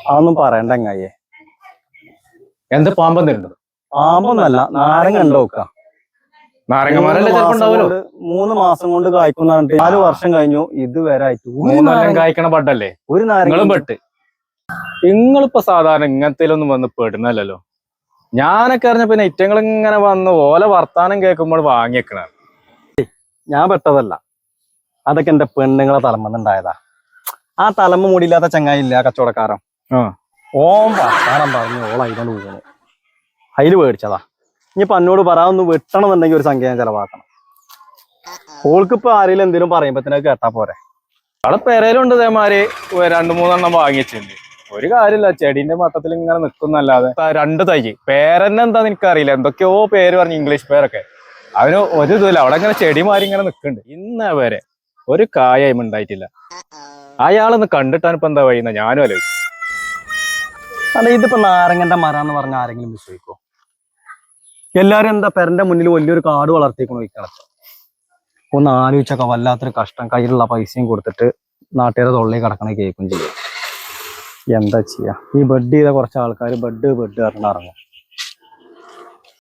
അതൊന്നും പറയണ്ട ചങ്ങായിയെ. എന്താ പാമ്പം തരുന്നത്? പാമ്പൊന്നല്ല, നാരങ്ങ ഉണ്ടോ നോക്ക. നാരങ്ങമാരല്ലേ ചിലപ്പോ ഉണ്ടാവുമല്ലോ. 3 മാസം കൊണ്ട് കായ്ക്കുന്ന 4 വർഷം കഴിഞ്ഞു ഇതുവരെ ആയിട്ട് 3 കൊല്ലം കായ്ക്കണ ബഡല്ലേ ഒരു നാരങ്ങളും പെട്ട്. നിങ്ങളിപ്പോ സാധാരണ ഇങ്ങനത്തേലൊന്നും വന്ന് പെടുന്നല്ലോ. ഞാനൊക്കെ അറിഞ്ഞ പിന്നെ ഇറ്റങ്ങൾ ഇങ്ങനെ വന്ന് ഓല വർത്താനം കേൾക്കുമ്പോൾ വാങ്ങിയേക്കണ. ഞാൻ പെട്ടതല്ല, അതൊക്കെ എന്റെ പെണ്ണുങ്ങളെ തലമെന്നുണ്ടായതാ. ആ തലമ്മ മൂടിയില്ലാത്ത ചങ്ങായി ഇല്ല കച്ചവടക്കാരൻ. ഓം വർത്താനം പറഞ്ഞു ഓൾ അതിനോട് വീണു. അതില് മേടിച്ചതാ. ഇനിയിപ്പൊ എന്നോട് പറയാനൊന്ന് വെട്ടണമെന്നുണ്ടെങ്കിൽ ഒരു സംഖ്യ ഞാൻ ചെലവാക്കണം. ഓൾക്കിപ്പോ ആരെങ്കിലും എന്തെങ്കിലും പറയുമ്പോ കേട്ടാ പോരെ. അവിടെ പെരയിലുണ്ട് ഇതേമാതിരി 2-3 എണ്ണം വാങ്ങിച്ചിട്ടുണ്ട്. ഒരു കാര്യമില്ല, ചെടീന്റെ മട്ടത്തിൽ ഇങ്ങനെ നിൽക്കുന്നല്ലാതെ 2 തൈ പേരെന്നെ എന്താന്ന് എനിക്കറിയില്ല. എന്തൊക്കെയോ പേര് പറഞ്ഞു, ഇംഗ്ലീഷ് പേരൊക്കെ. അതിന് ഒരു ഇതുമില്ല. അവിടെ ഇങ്ങനെ ചെടിമാരി ഇങ്ങനെ നിൽക്കുന്നുണ്ട്. ഇന്നേ വരെ ഒരു കായും ഉണ്ടായിട്ടില്ല. അയാളൊന്ന് കണ്ടിട്ടാണ് ഇപ്പൊ എന്താ വഴിയുന്ന ഞാനും ആലോചിച്ചു. അല്ല, ഇതിപ്പോ നാരങ്ങന്റെ മരം എന്ന് പറഞ്ഞ ആരെങ്കിലും വിശ്വസിക്കോ? എല്ലാരും എന്താ പെരന്റെ മുന്നിൽ വലിയൊരു കാട് വളർത്തിക്കണം വയ്ക്കണം. ഒന്ന് ആലോചിച്ചൊക്കെ വല്ലാത്തൊരു കഷ്ടം. കയ്യിലുള്ള പൈസയും കൊടുത്തിട്ട് നാട്ടുകാരെ തൊള്ളി കിടക്കണ കേൾക്കും ചെയ്യും. എന്താ ചെയ്യാ? ഈ ബെഡ് ചെയ്ത കുറച്ച് ആൾക്കാർ ബെഡ് പറഞ്ഞിറങ്ങും.